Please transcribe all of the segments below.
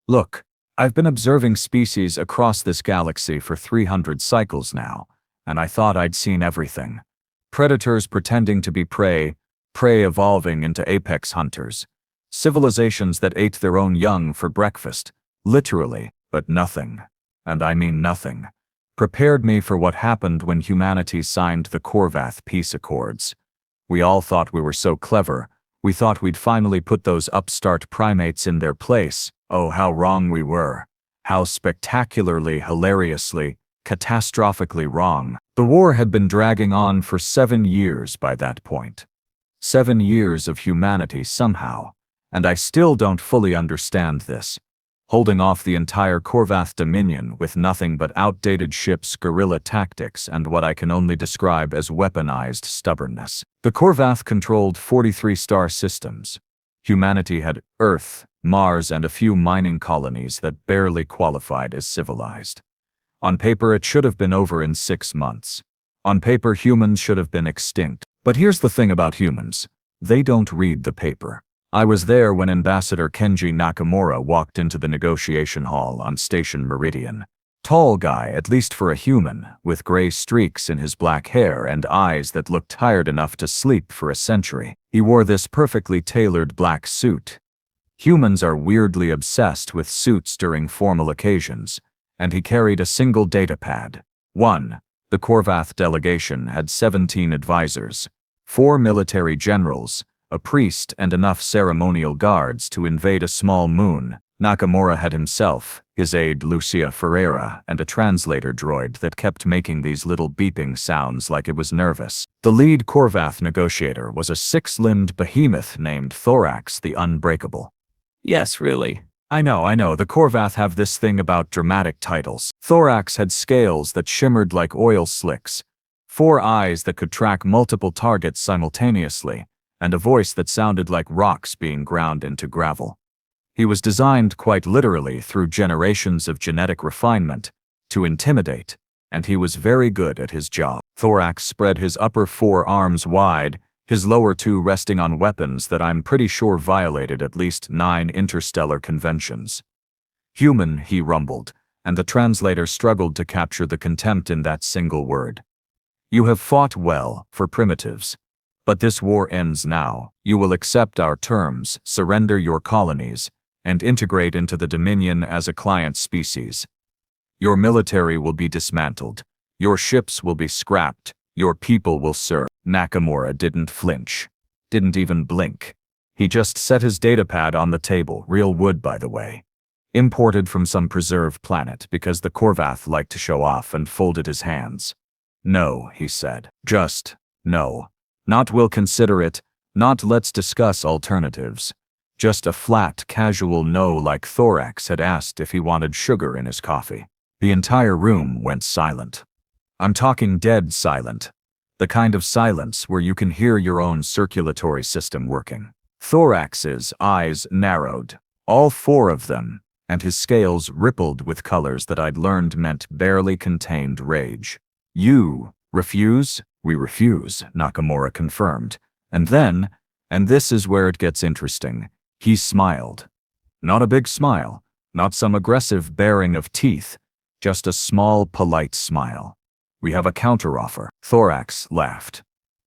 Look, I've been observing species across this galaxy for 300 cycles now, and I thought I'd seen everything. Predators pretending to be prey, prey evolving into apex hunters, civilizations that ate their own young for breakfast, literally, but nothing, and I mean nothing, prepared me for what happened when humanity signed the Korvath Peace Accords. We all thought we were so clever, we thought we'd finally put those upstart primates in their place. Oh, how wrong we were. How spectacularly, hilariously, catastrophically wrong. The war had been dragging on for 7 years by that point. 7 years of humanity somehow, and I still don't fully understand this. Holding off the entire Korvath Dominion with nothing but outdated ships, guerrilla tactics, and what I can only describe as weaponized stubbornness. The Korvath controlled 43 star systems. Humanity had Earth, Mars, and a few mining colonies that barely qualified as civilized. On paper, it should have been over in 6 months. On paper, humans should have been extinct. But here's the thing about humans. They don't read the paper. I was there when Ambassador Kenji Nakamura walked into the negotiation hall on Station Meridian. Tall guy, at least for a human, with gray streaks in his black hair and eyes that looked tired enough to sleep for a century. He wore this perfectly tailored black suit. Humans are weirdly obsessed with suits during formal occasions, and he carried a single datapad. 1. The Korvath delegation had 17 advisors, 4 military generals, a priest, and enough ceremonial guards to invade a small moon. Nakamura had himself, his aide Lucia Ferreira, and a translator droid that kept making these little beeping sounds like it was nervous. The lead Korvath negotiator was a 6-limbed behemoth named Thorax the Unbreakable. Yes, really. I know, the Korvath have this thing about dramatic titles. Thorax had scales that shimmered like oil slicks, 4 eyes that could track multiple targets simultaneously, and a voice that sounded like rocks being ground into gravel. He was designed quite literally through generations of genetic refinement to intimidate, and he was very good at his job. Thorax spread his upper 4 arms wide, his lower 2 resting on weapons that I'm pretty sure violated at least 9 interstellar conventions. Human, he rumbled, and the translator struggled to capture the contempt in that single word. You have fought well, for primitives. But this war ends now. You will accept our terms, surrender your colonies, and integrate into the Dominion as a client species. Your military will be dismantled. Your ships will be scrapped. Your people will serve. Nakamura didn't flinch. Didn't even blink. He just set his datapad on the table, real wood by the way. Imported from some preserved planet because the Korvath liked to show off, and folded his hands. No, he said. Just, no. Not we'll consider it, not let's discuss alternatives. Just a flat, casual no, like Thorax had asked if he wanted sugar in his coffee. The entire room went silent. I'm talking dead silent. The kind of silence where you can hear your own circulatory system working. Thorax's eyes narrowed, all 4 of them, and his scales rippled with colors that I'd learned meant barely contained rage. You refuse? We refuse, Nakamura confirmed. And then, and this is where it gets interesting, he smiled. Not a big smile, not some aggressive baring of teeth, just a small, polite smile. We have a counteroffer. Thorax laughed.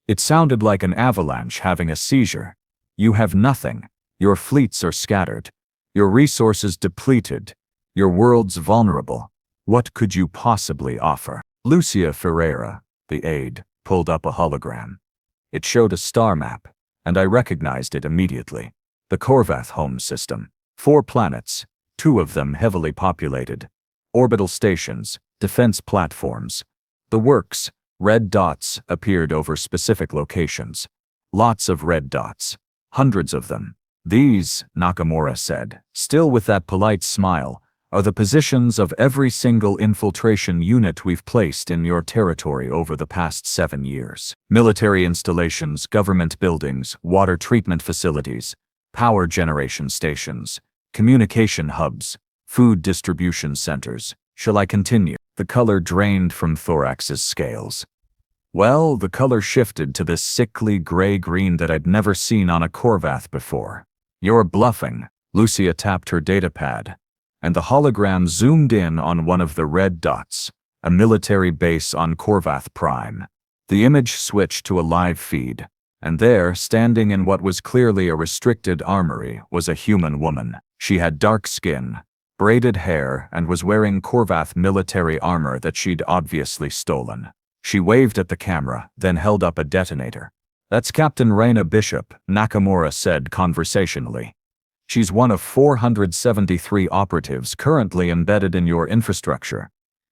It sounded like an avalanche having a seizure. You have nothing. Your fleets are scattered. Your resources depleted. Your world's vulnerable. What could you possibly offer? Lucia Ferreira, the aide, pulled up a hologram. It showed a star map, and I recognized it immediately. The Korvath home system. 4 planets, 2 of them heavily populated. Orbital stations, defense platforms. The works, red dots, appeared over specific locations. Lots of red dots. Hundreds of them. These, Nakamura said, still with that polite smile, are the positions of every single infiltration unit we've placed in your territory over the past 7 years. Military installations, government buildings, water treatment facilities, power generation stations, communication hubs, food distribution centers. Shall I continue? The color drained from Thorax's scales. Well, the color shifted to this sickly gray-green that I'd never seen on a Korvath before. You're bluffing. Lucia tapped her datapad. and the hologram zoomed in on one of the red dots, a military base on Korvath Prime. The image switched to a live feed, and there, standing in what was clearly a restricted armory, was a human woman. She had dark skin, braided hair, and was wearing Korvath military armor that she'd obviously stolen. She waved at the camera, then held up a detonator. "That's Captain Raina Bishop," Nakamura said conversationally. "She's one of 473 operatives currently embedded in your infrastructure.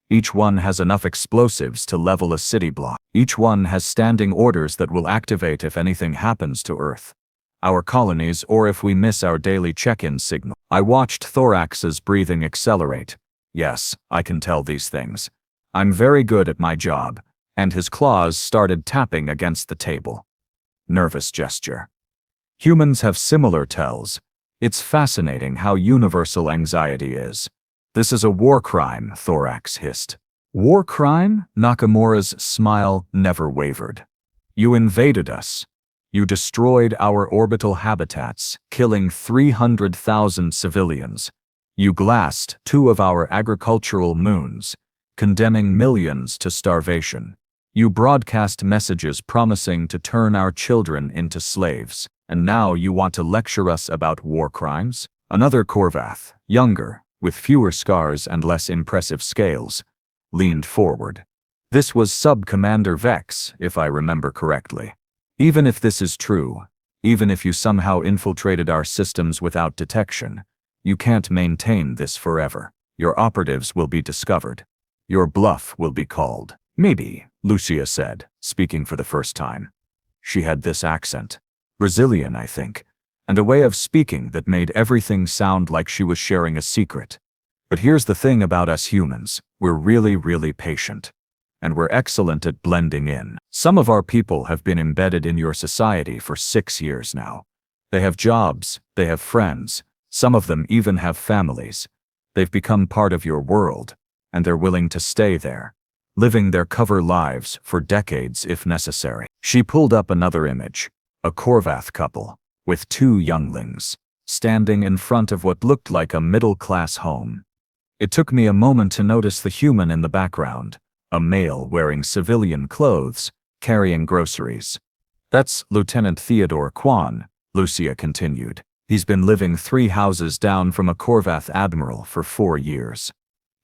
Each one has enough explosives to level a city block. Each one has standing orders that will activate if anything happens to Earth, our colonies, or if we miss our daily check-in signal." I watched Thorax's breathing accelerate. Yes, I can tell these things. I'm very good at my job. And his claws started tapping against the table. Nervous gesture. Humans have similar tells. It's fascinating how universal anxiety is. "This is a war crime," Thorax hissed. "War crime?" Nakamura's smile never wavered. "You invaded us. You destroyed our orbital habitats, killing 300,000 civilians. You glassed 2 of our agricultural moons, condemning millions to starvation. You broadcast messages promising to turn our children into slaves, and now you want to lecture us about war crimes?" Another Korvath, younger, with fewer scars and less impressive scales, leaned forward. This was Sub-Commander Vex, if I remember correctly. "Even if this is true, even if you somehow infiltrated our systems without detection, you can't maintain this forever. Your operatives will be discovered. Your bluff will be called." "Maybe," Lucia said, speaking for the first time. She had this accent, Brazilian, I think, and a way of speaking that made everything sound like she was sharing a secret. "But here's the thing about us humans, we're really, really patient. And we're excellent at blending in. Some of our people have been embedded in your society for 6 years now. They have jobs, they have friends, some of them even have families. They've become part of your world, and they're willing to stay there, living their cover lives for decades if necessary." She pulled up another image, a Korvath couple, with 2 younglings, standing in front of what looked like a middle-class home. It took me a moment to notice the human in the background, a male wearing civilian clothes, carrying groceries. "That's Lieutenant Theodore Kwan," Lucia continued. "He's been living 3 houses down from a Korvath admiral for 4 years.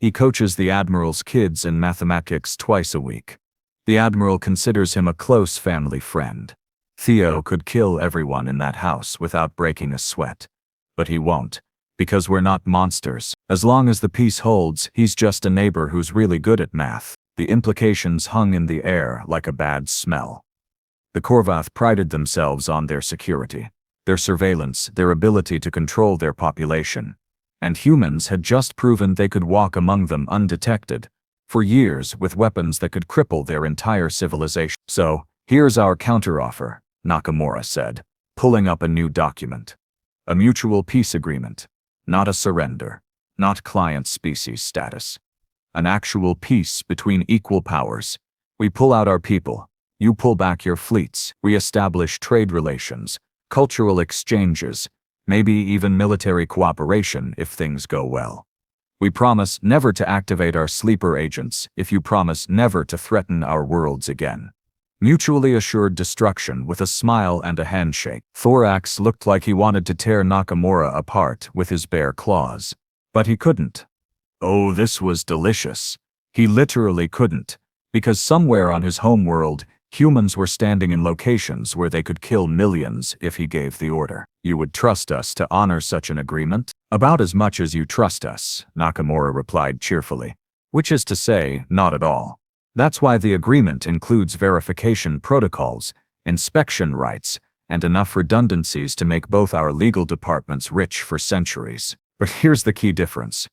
He coaches the admiral's kids in mathematics twice a week. The admiral considers him a close family friend. Theo could kill everyone in that house without breaking a sweat. But he won't, because we're not monsters. As long as the peace holds, he's just a neighbor who's really good at math." The implications hung in the air like a bad smell. The Korvath prided themselves on their security, their surveillance, their ability to control their population. And humans had just proven they could walk among them undetected, for years with weapons that could cripple their entire civilization. "So, here's our counteroffer," Nakamura said, pulling up a new document. "A mutual peace agreement, not a surrender, not client species status. An actual peace between equal powers. We pull out our people, you pull back your fleets, we establish trade relations, cultural exchanges, maybe even military cooperation if things go well. We promise never to activate our sleeper agents if you promise never to threaten our worlds again. Mutually assured destruction with a smile and a handshake." Thorax looked like he wanted to tear Nakamura apart with his bare claws. But he couldn't. Oh, this was delicious. He literally couldn't, because somewhere on his homeworld, humans were standing in locations where they could kill millions if he gave the order. "You would trust us to honor such an agreement?" "About as much as you trust us," Nakamura replied cheerfully. "Which is to say, not at all. That's why the agreement includes verification protocols, inspection rights, and enough redundancies to make both our legal departments rich for centuries. But here's the key difference.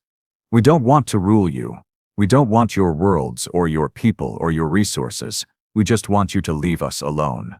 We don't want to rule you. We don't want your worlds or your people or your resources. We just want you to leave us alone.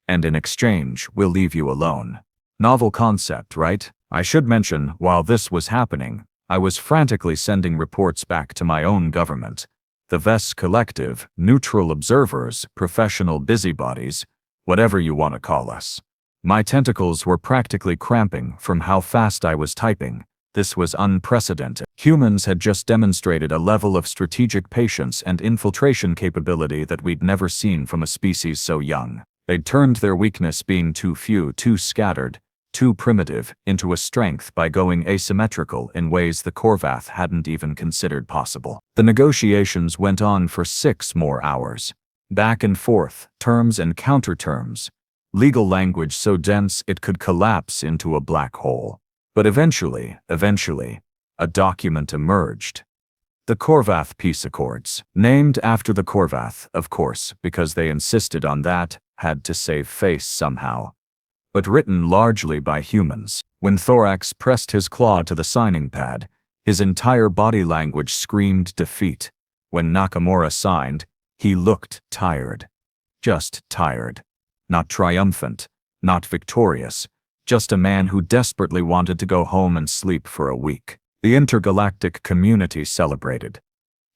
And in exchange, we'll leave you alone." Novel concept, right? I should mention, while this was happening, I was frantically sending reports back to my own government. The VES Collective, neutral observers, professional busybodies, whatever you want to call us. My tentacles were practically cramping from how fast I was typing, This was unprecedented. Humans had just demonstrated a level of strategic patience and infiltration capability that we'd never seen from a species so young. They'd turned their weakness, being too few, too scattered, too primitive, into a strength by going asymmetrical in ways the Korvath hadn't even considered possible. The negotiations went on for 6 more hours. Back and forth, terms and counterterms. Legal language so dense it could collapse into a black hole. But eventually, a document emerged. The Korvath Peace Accords, named after the Korvath, of course, because they insisted on that, had to save face somehow. But written largely by humans. When Thorax pressed his claw to the signing pad, his entire body language screamed defeat. When Nakamura signed, he looked tired. Just tired. Not triumphant, not victorious. Just a man who desperately wanted to go home and sleep for a week. The intergalactic community celebrated.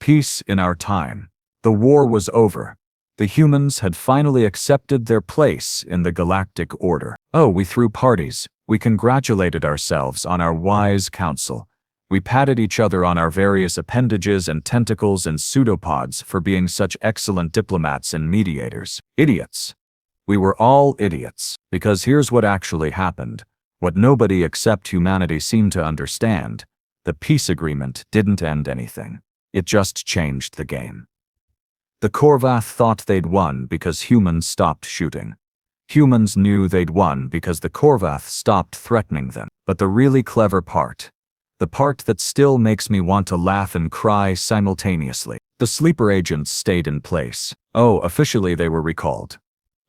Peace in our time. The war was over. The humans had finally accepted their place in the galactic order. Oh, we threw parties. We congratulated ourselves on our wise counsel. We patted each other on our various appendages and tentacles and pseudopods for being such excellent diplomats and mediators. Idiots. We were all idiots, because here's what actually happened. What nobody except humanity seemed to understand. The peace agreement didn't end anything. It just changed the game. The Korvath thought they'd won because humans stopped shooting. Humans knew they'd won because the Korvath stopped threatening them. But the really clever part, the part that still makes me want to laugh and cry simultaneously, the sleeper agents stayed in place. Oh, officially they were recalled.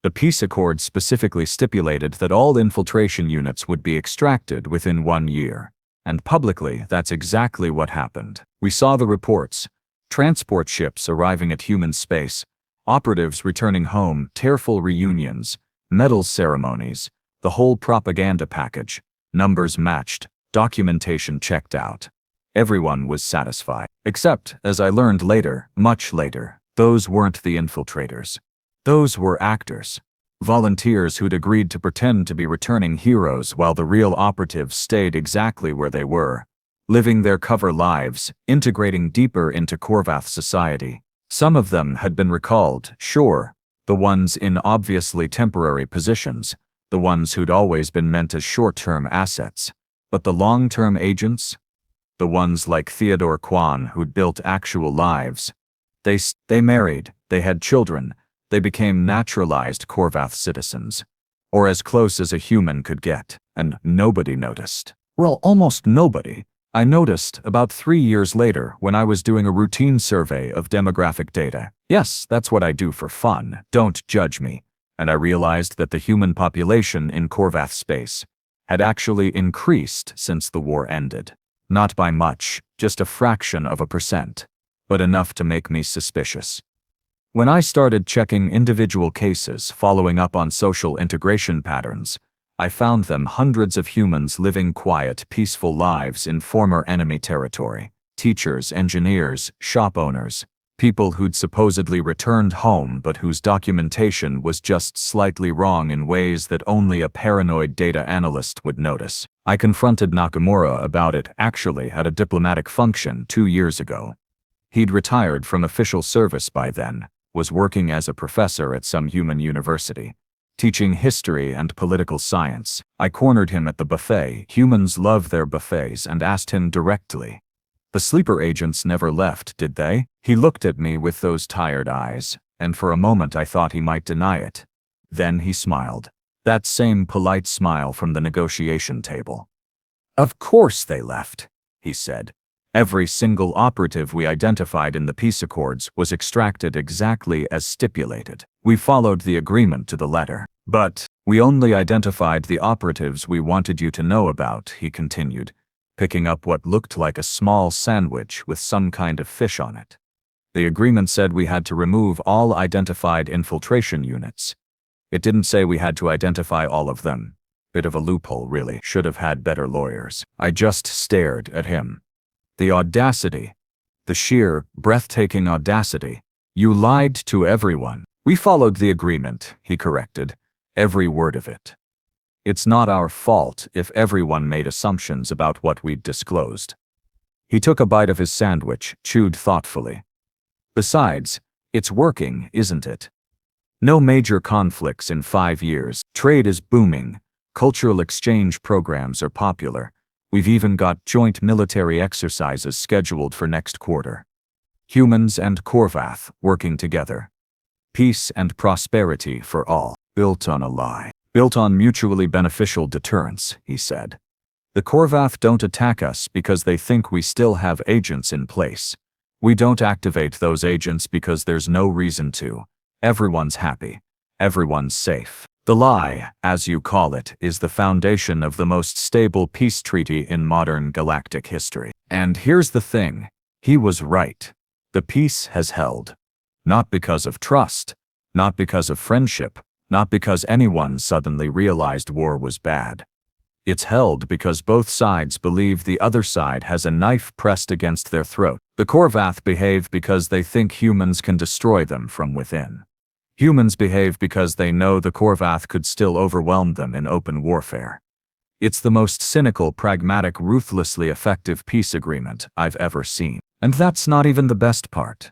The peace accord specifically stipulated that all infiltration units would be extracted within 1 year. And publicly, that's exactly what happened. We saw the reports. Transport ships arriving at human space, operatives returning home, tearful reunions, medal ceremonies, the whole propaganda package, numbers matched, documentation checked out. Everyone was satisfied. Except, as I learned later, much later, those weren't the infiltrators. Those were actors. Volunteers who'd agreed to pretend to be returning heroes while the real operatives stayed exactly where they were, living their cover lives, integrating deeper into Korvath society. Some of them had been recalled, sure, the ones in obviously temporary positions, the ones who'd always been meant as short-term assets. But the long-term agents? The ones like Theodore Kwan who'd built actual lives. They married, they had children, they became naturalized Korvath citizens. Or as close as a human could get, and nobody noticed. Well, almost nobody. I noticed about 3 years later when I was doing a routine survey of demographic data. Yes, that's what I do for fun, don't judge me. And I realized that the human population in Korvath space had actually increased since the war ended. Not by much, just a fraction of a percent, but enough to make me suspicious. When I started checking individual cases following up on social integration patterns, I found them hundreds of humans living quiet, peaceful lives in former enemy territory. Teachers, engineers, shop owners, people who'd supposedly returned home but whose documentation was just slightly wrong in ways that only a paranoid data analyst would notice. I confronted Nakamura about it actually at a diplomatic function 2 years ago. He'd retired from official service by then, was working as a professor at some human university, teaching history and political science. I cornered him at the buffet. Humans love their buffets, and asked him directly. The sleeper agents never left, did they? He looked at me with those tired eyes, and for a moment I thought he might deny it. Then he smiled. That same polite smile from the negotiation table. Of course they left, he said. Every single operative we identified in the peace accords was extracted exactly as stipulated. We followed the agreement to the letter. But we only identified the operatives we wanted you to know about, he continued, picking up what looked like a small sandwich with some kind of fish on it. The agreement said we had to remove all identified infiltration units. It didn't say we had to identify all of them. Bit of a loophole, really. Should have had better lawyers. I just stared at him. The audacity. The sheer, breathtaking audacity. You lied to everyone. We followed the agreement, he corrected. Every word of it. It's not our fault if everyone made assumptions about what we'd disclosed. He took a bite of his sandwich, chewed thoughtfully. Besides, it's working, isn't it? No major conflicts in 5 years. Trade is booming. Cultural exchange programs are popular. We've even got joint military exercises scheduled for next quarter. Humans and Korvath working together. Peace and prosperity for all. Built on a lie. Built on mutually beneficial deterrence, he said. The Korvath don't attack us because they think we still have agents in place. We don't activate those agents because there's no reason to. Everyone's happy. Everyone's safe. The lie, as you call it, is the foundation of the most stable peace treaty in modern galactic history. And here's the thing. He was right. The peace has held. Not because of trust. Not because of friendship. Not because anyone suddenly realized war was bad. It's held because both sides believe the other side has a knife pressed against their throat. The Korvath behave because they think humans can destroy them from within. Humans behave because they know the Korvath could still overwhelm them in open warfare. It's the most cynical, pragmatic, ruthlessly effective peace agreement I've ever seen. And that's not even the best part.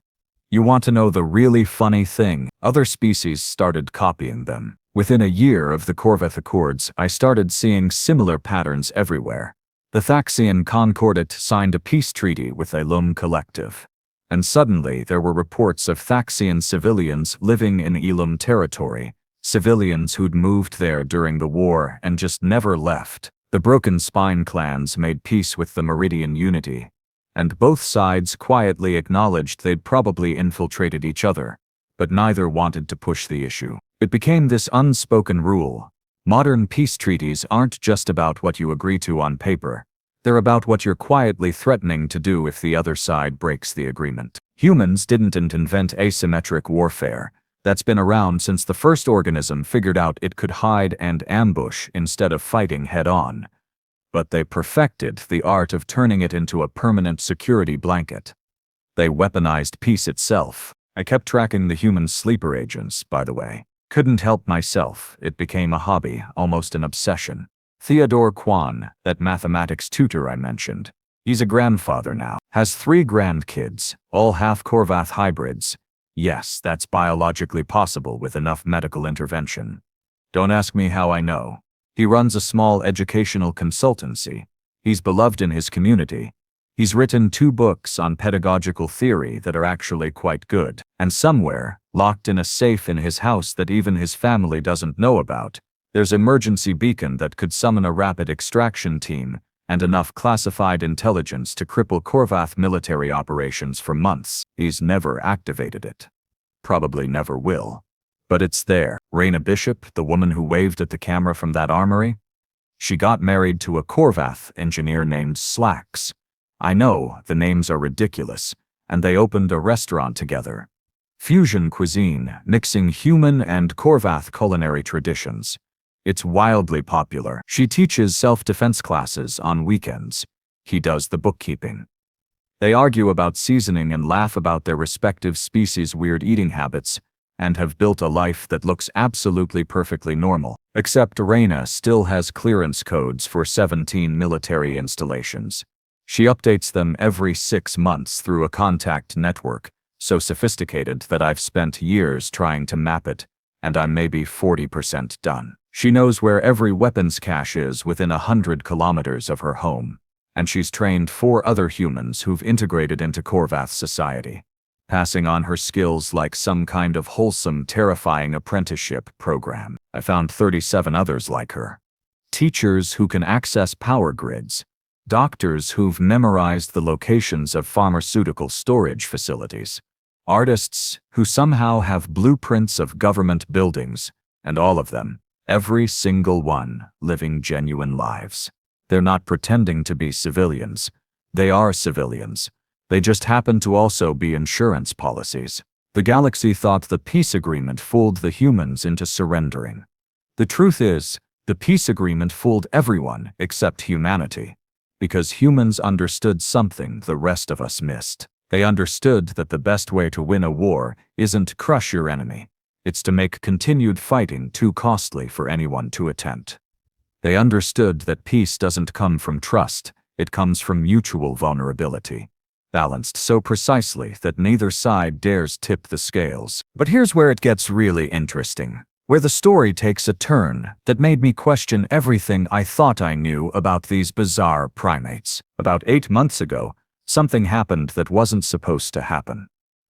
You want to know the really funny thing? Other species started copying them. Within a year of the Korvath Accords, I started seeing similar patterns everywhere. The Thaxian Concordat signed a peace treaty with a Elum collective. And suddenly there were reports of Thaxian civilians living in Elum territory, civilians who'd moved there during the war and just never left. The Broken Spine clans made peace with the Meridian Unity, and both sides quietly acknowledged they'd probably infiltrated each other, but neither wanted to push the issue. It became this unspoken rule. Modern peace treaties aren't just about what you agree to on paper. They're about what you're quietly threatening to do if the other side breaks the agreement. Humans didn't invent asymmetric warfare. That's been around since the first organism figured out it could hide and ambush instead of fighting head-on. But they perfected the art of turning it into a permanent security blanket. They weaponized peace itself. I kept tracking the human sleeper agents, by the way. Couldn't help myself. It became a hobby, almost an obsession. Theodore Kwan, that mathematics tutor I mentioned. He's a grandfather now. Has 3 grandkids, all half Korvath hybrids. Yes, that's biologically possible with enough medical intervention. Don't ask me how I know. He runs a small educational consultancy. He's beloved in his community. He's written 2 books on pedagogical theory that are actually quite good. And somewhere, locked in a safe in his house that even his family doesn't know about, there's an emergency beacon that could summon a rapid extraction team and enough classified intelligence to cripple Korvath military operations for months. He's never activated it. Probably never will. But it's there. Raina Bishop, the woman who waved at the camera from that armory? She got married to a Korvath engineer named Slacks. I know, the names are ridiculous, and they opened a restaurant together. Fusion cuisine, mixing human and Korvath culinary traditions. It's wildly popular. She teaches self-defense classes on weekends. He does the bookkeeping. They argue about seasoning and laugh about their respective species' weird eating habits, and have built a life that looks absolutely perfectly normal. Except Raina still has clearance codes for 17 military installations. She updates them every 6 months through a contact network, so sophisticated that I've spent years trying to map it, and I'm maybe 40% done. She knows where every weapons cache is within 100 kilometers of her home, and she's trained 4 other humans who've integrated into Korvath society, passing on her skills like some kind of wholesome, terrifying apprenticeship program. I found 37 others like her. Teachers who can access power grids, doctors who've memorized the locations of pharmaceutical storage facilities, artists who somehow have blueprints of government buildings, and all of them, every single one, living genuine lives. They're not pretending to be civilians. They are civilians. They just happen to also be insurance policies. The galaxy thought the peace agreement fooled the humans into surrendering. The truth is, the peace agreement fooled everyone except humanity. Because humans understood something the rest of us missed. They understood that the best way to win a war isn't to crush your enemy. It's to make continued fighting too costly for anyone to attempt. They understood that peace doesn't come from trust, it comes from mutual vulnerability. Balanced so precisely that neither side dares tip the scales. But here's where it gets really interesting, where the story takes a turn that made me question everything I thought I knew about these bizarre primates. About 8 months ago, something happened that wasn't supposed to happen.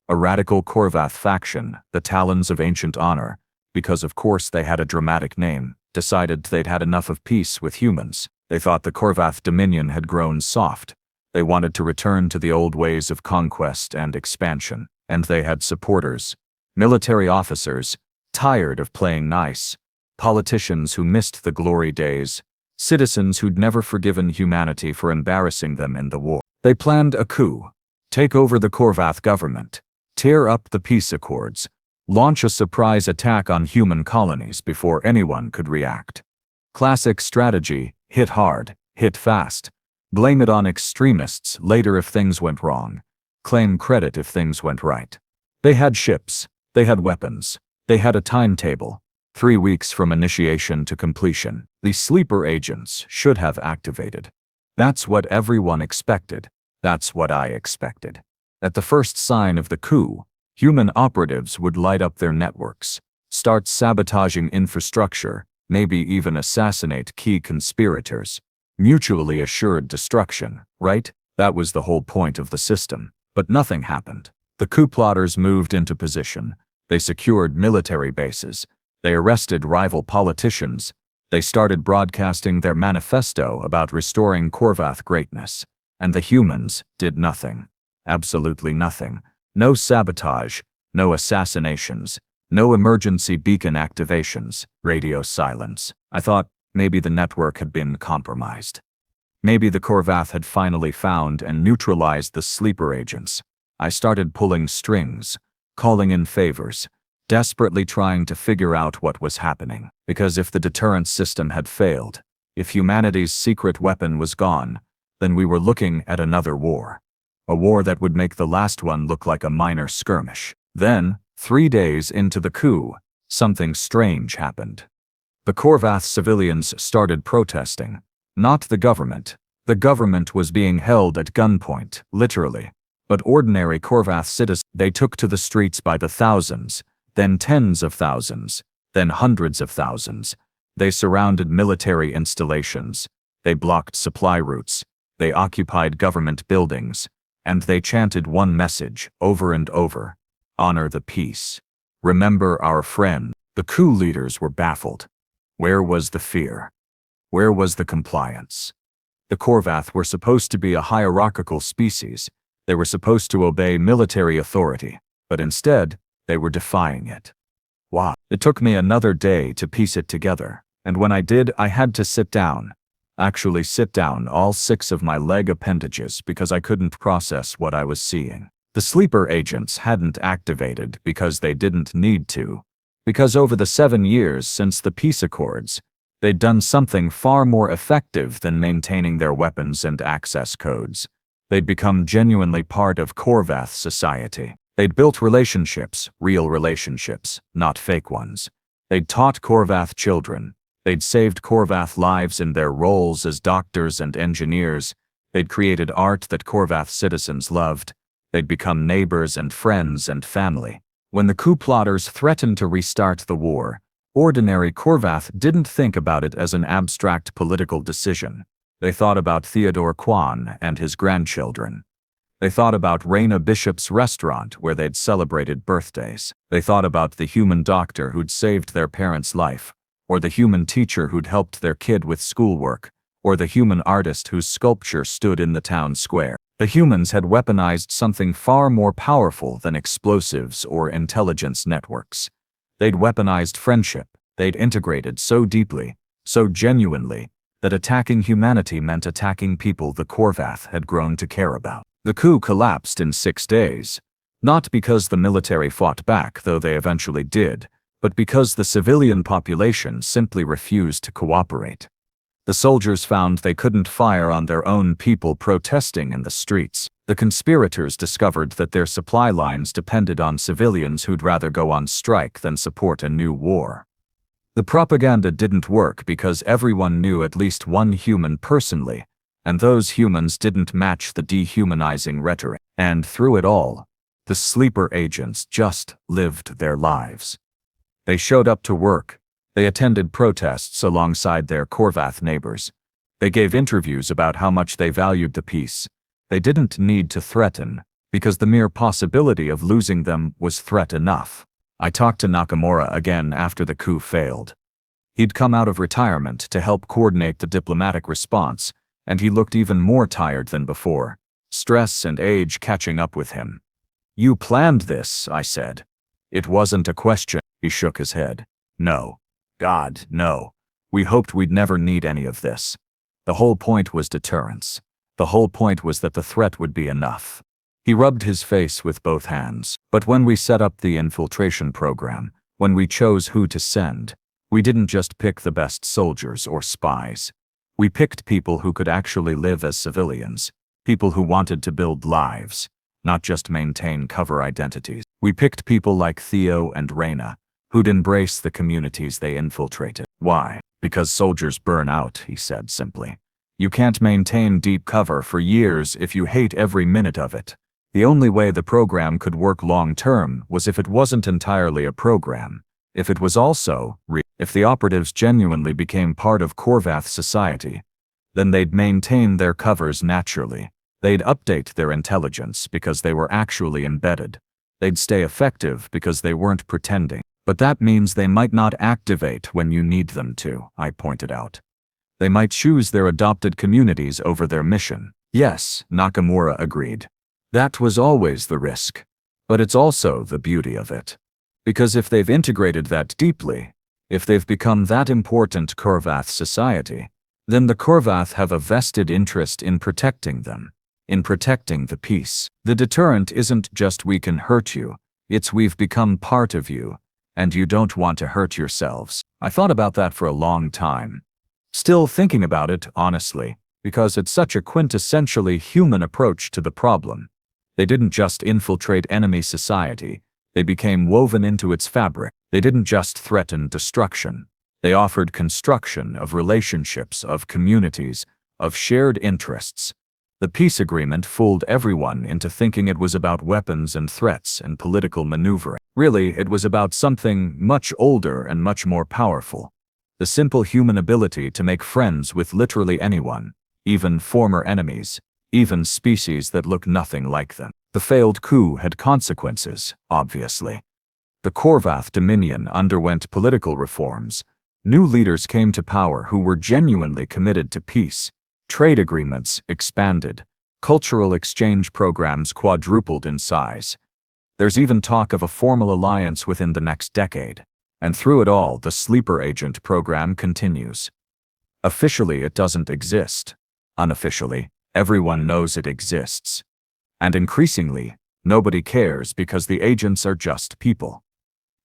A radical Korvath faction, the Talons of Ancient Honor, because of course they had a dramatic name, decided they'd had enough of peace with humans. They thought the Korvath Dominion had grown soft. They wanted to return to the old ways of conquest and expansion, and they had supporters, military officers, tired of playing nice, politicians who missed the glory days, citizens who'd never forgiven humanity for embarrassing them in the war. They planned a coup, take over the Korvath government, tear up the peace accords, launch a surprise attack on human colonies before anyone could react. Classic strategy: hit hard, hit fast, blame it on extremists later if things went wrong, claim credit if things went right. They had ships, they had weapons, they had a timetable. 3 weeks from initiation to completion, the sleeper agents should have activated. That's what everyone expected. That's what I expected. At the first sign of the coup, human operatives would light up their networks, start sabotaging infrastructure, maybe even assassinate key conspirators. Mutually assured destruction, right? That was the whole point of the system. But nothing happened. The coup plotters moved into position. They secured military bases. They arrested rival politicians. They started broadcasting their manifesto about restoring Korvath greatness. And the humans did nothing. Absolutely nothing. No sabotage, no assassinations, no emergency beacon activations, radio silence. I thought maybe the network had been compromised. Maybe the Korvath had finally found and neutralized the sleeper agents. I started pulling strings, calling in favors, desperately trying to figure out what was happening. Because if the deterrence system had failed, if humanity's secret weapon was gone, then we were looking at another war. A war that would make the last one look like a minor skirmish. Then, 3 days into the coup, something strange happened. The Korvath civilians started protesting. Not the government. The government was being held at gunpoint, literally. But ordinary Korvath citizens, they took to the streets by the thousands, then tens of thousands, then hundreds of thousands. They surrounded military installations. They blocked supply routes. They occupied government buildings. And they chanted one message over and over: honor the peace. Remember our friend. The coup leaders were baffled. Where was the fear? Where was the compliance? The Korvath were supposed to be a hierarchical species. They were supposed to obey military authority, but instead, they were defying it. Why? It took me another day to piece it together, and when I did, I had to sit down. Actually sit down all 6 of my leg appendages because I couldn't process what I was seeing. The sleeper agents hadn't activated because they didn't need to. Because over the 7 years since the peace accords, they'd done something far more effective than maintaining their weapons and access codes. They'd become genuinely part of Korvath society. They'd built relationships, real relationships, not fake ones. They'd taught Korvath children. They'd saved Korvath lives in their roles as doctors and engineers. They'd created art that Korvath citizens loved. They'd become neighbors and friends and family. When the coup plotters threatened to restart the war, ordinary Korvath didn't think about it as an abstract political decision. They thought about Theodore Kwan and his grandchildren. They thought about Raina Bishop's restaurant where they'd celebrated birthdays. They thought about the human doctor who'd saved their parents' life, or the human teacher who'd helped their kid with schoolwork, or the human artist whose sculpture stood in the town square. The humans had weaponized something far more powerful than explosives or intelligence networks. They'd weaponized friendship. They'd integrated so deeply, so genuinely, that attacking humanity meant attacking people the Korvath had grown to care about. The coup collapsed in 6 days. Not because the military fought back, though they eventually did, but because the civilian population simply refused to cooperate. The soldiers found they couldn't fire on their own people protesting in the streets. The conspirators discovered that their supply lines depended on civilians who'd rather go on strike than support a new war. The propaganda didn't work because everyone knew at least one human personally, and those humans didn't match the dehumanizing rhetoric. And through it all, the sleeper agents just lived their lives. They showed up to work. They attended protests alongside their Korvath neighbors. They gave interviews about how much they valued the peace. They didn't need to threaten, because the mere possibility of losing them was threat enough. I talked to Nakamura again after the coup failed. He'd come out of retirement to help coordinate the diplomatic response, and he looked even more tired than before, stress and age catching up with him. "You planned this," I said. "It wasn't a question." He shook his head. "No. God, no. We hoped we'd never need any of this. The whole point was deterrence. The whole point was that the threat would be enough." He rubbed his face with both hands. "But when we set up the infiltration program, when we chose who to send, we didn't just pick the best soldiers or spies. We picked people who could actually live as civilians, people who wanted to build lives, not just maintain cover identities. We picked people like Theo and Reyna, who'd embrace the communities they infiltrated." "Why?" "Because soldiers burn out," he said simply. "You can't maintain deep cover for years if you hate every minute of it. The only way the program could work long-term was if it wasn't entirely a program, if it was also real. If the operatives genuinely became part of Korvath society, then they'd maintain their covers naturally. They'd update their intelligence because they were actually embedded. They'd stay effective because they weren't pretending. But that means they might not activate when you need them to," I pointed out. "They might choose their adopted communities over their mission." "Yes," Nakamura agreed. "That was always the risk. But it's also the beauty of it. Because if they've integrated that deeply, if they've become that important to Korvath society, then the Korvath have a vested interest in protecting them, in protecting the peace. The deterrent isn't just we can hurt you, it's we've become part of you, and you don't want to hurt yourselves." I thought about that for a long time. Still thinking about it, honestly, because it's such a quintessentially human approach to the problem. They didn't just infiltrate enemy society, they became woven into its fabric. They didn't just threaten destruction. They offered construction of relationships, of communities, of shared interests. The peace agreement fooled everyone into thinking it was about weapons and threats and political maneuvering. Really, it was about something much older and much more powerful. The simple human ability to make friends with literally anyone, even former enemies, even species that look nothing like them. The failed coup had consequences, obviously. The Korvath Dominion underwent political reforms. New leaders came to power who were genuinely committed to peace. Trade agreements expanded. Cultural exchange programs quadrupled in size. There's even talk of a formal alliance within the next decade. And through it all, the sleeper agent program continues. Officially, it doesn't exist. Unofficially, everyone knows it exists. And increasingly, nobody cares because the agents are just people.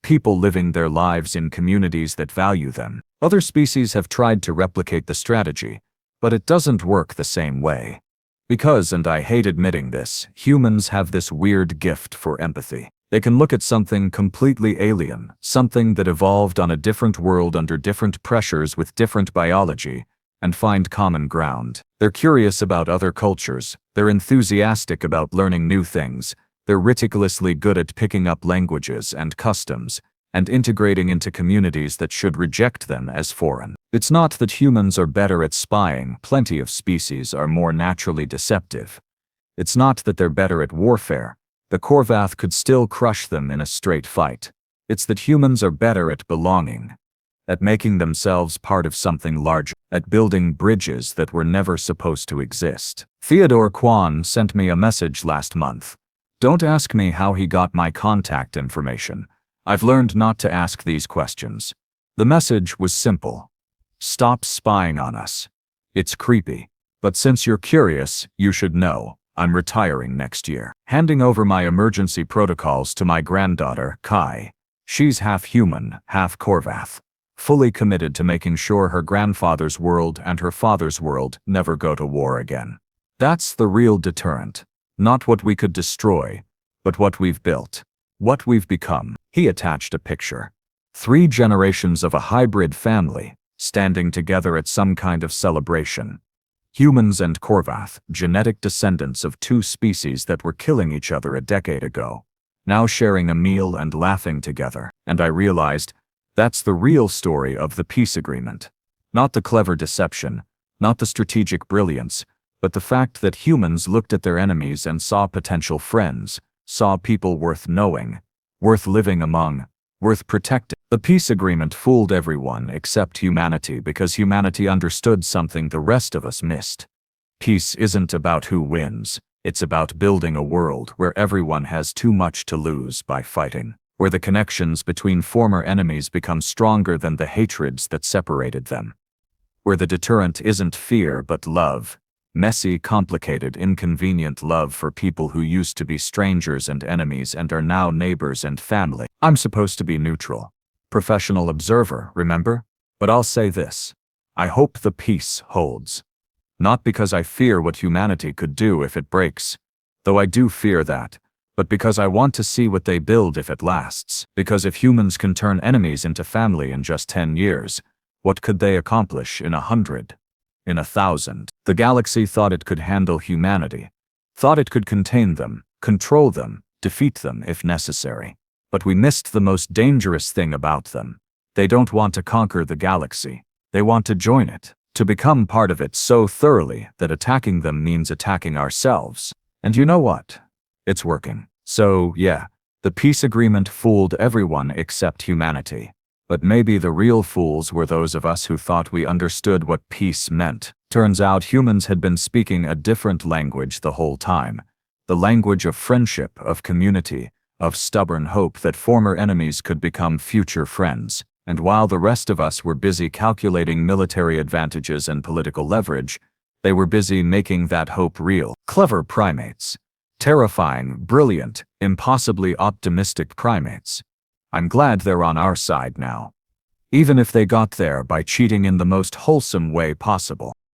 People living their lives in communities that value them. Other species have tried to replicate the strategy, but it doesn't work the same way. Because, and I hate admitting this, humans have this weird gift for empathy. They can look at something completely alien, something that evolved on a different world under different pressures with different biology, and find common ground. They're curious about other cultures, they're enthusiastic about learning new things, they're ridiculously good at picking up languages and customs, and integrating into communities that should reject them as foreign. It's not that humans are better at spying, plenty of species are more naturally deceptive. It's not that they're better at warfare, the Korvath could still crush them in a straight fight. It's that humans are better at belonging, at making themselves part of something larger, at building bridges that were never supposed to exist. Theodore Kwan sent me a message last month. Don't ask me how he got my contact information. I've learned not to ask these questions. The message was simple. Stop spying on us. It's creepy. But since you're curious, you should know. I'm retiring next year. Handing over my emergency protocols to my granddaughter, Kai. She's half human, half Korvath. Fully committed to making sure her grandfather's world and her father's world never go to war again. That's the real deterrent. Not what we could destroy, but what we've built. What we've become. He attached a picture. 3 generations of a hybrid family, standing together at some kind of celebration. Humans and Korvath, genetic descendants of 2 species that were killing each other a decade ago, now sharing a meal and laughing together. And I realized, that's the real story of the peace agreement. Not the clever deception, not the strategic brilliance, but the fact that humans looked at their enemies and saw potential friends, saw people worth knowing, worth living among, worth protecting. The peace agreement fooled everyone except humanity because humanity understood something the rest of us missed. Peace isn't about who wins, it's about building a world where everyone has too much to lose by fighting, where the connections between former enemies become stronger than the hatreds that separated them, where the deterrent isn't fear but love. Messy, complicated, inconvenient love for people who used to be strangers and enemies and are now neighbors and family. I'm supposed to be neutral. Professional observer, remember? But I'll say this. I hope the peace holds. Not because I fear what humanity could do if it breaks, though I do fear that, but because I want to see what they build if it lasts. Because if humans can turn enemies into family in just 10 years, what could they accomplish in 100? In 1,000. The galaxy thought it could handle humanity, thought it could contain them, control them, defeat them if necessary. But we missed the most dangerous thing about them. They don't want to conquer the galaxy. They want to join it, to become part of it so thoroughly that attacking them means attacking ourselves. And you know what? It's working. So, yeah, the peace agreement fooled everyone except humanity. But maybe the real fools were those of us who thought we understood what peace meant. Turns out humans had been speaking a different language the whole time. The language of friendship, of community, of stubborn hope that former enemies could become future friends. And while the rest of us were busy calculating military advantages and political leverage, they were busy making that hope real. Clever primates. Terrifying, brilliant, impossibly optimistic primates. I'm glad they're on our side now. Even if they got there by cheating in the most wholesome way possible.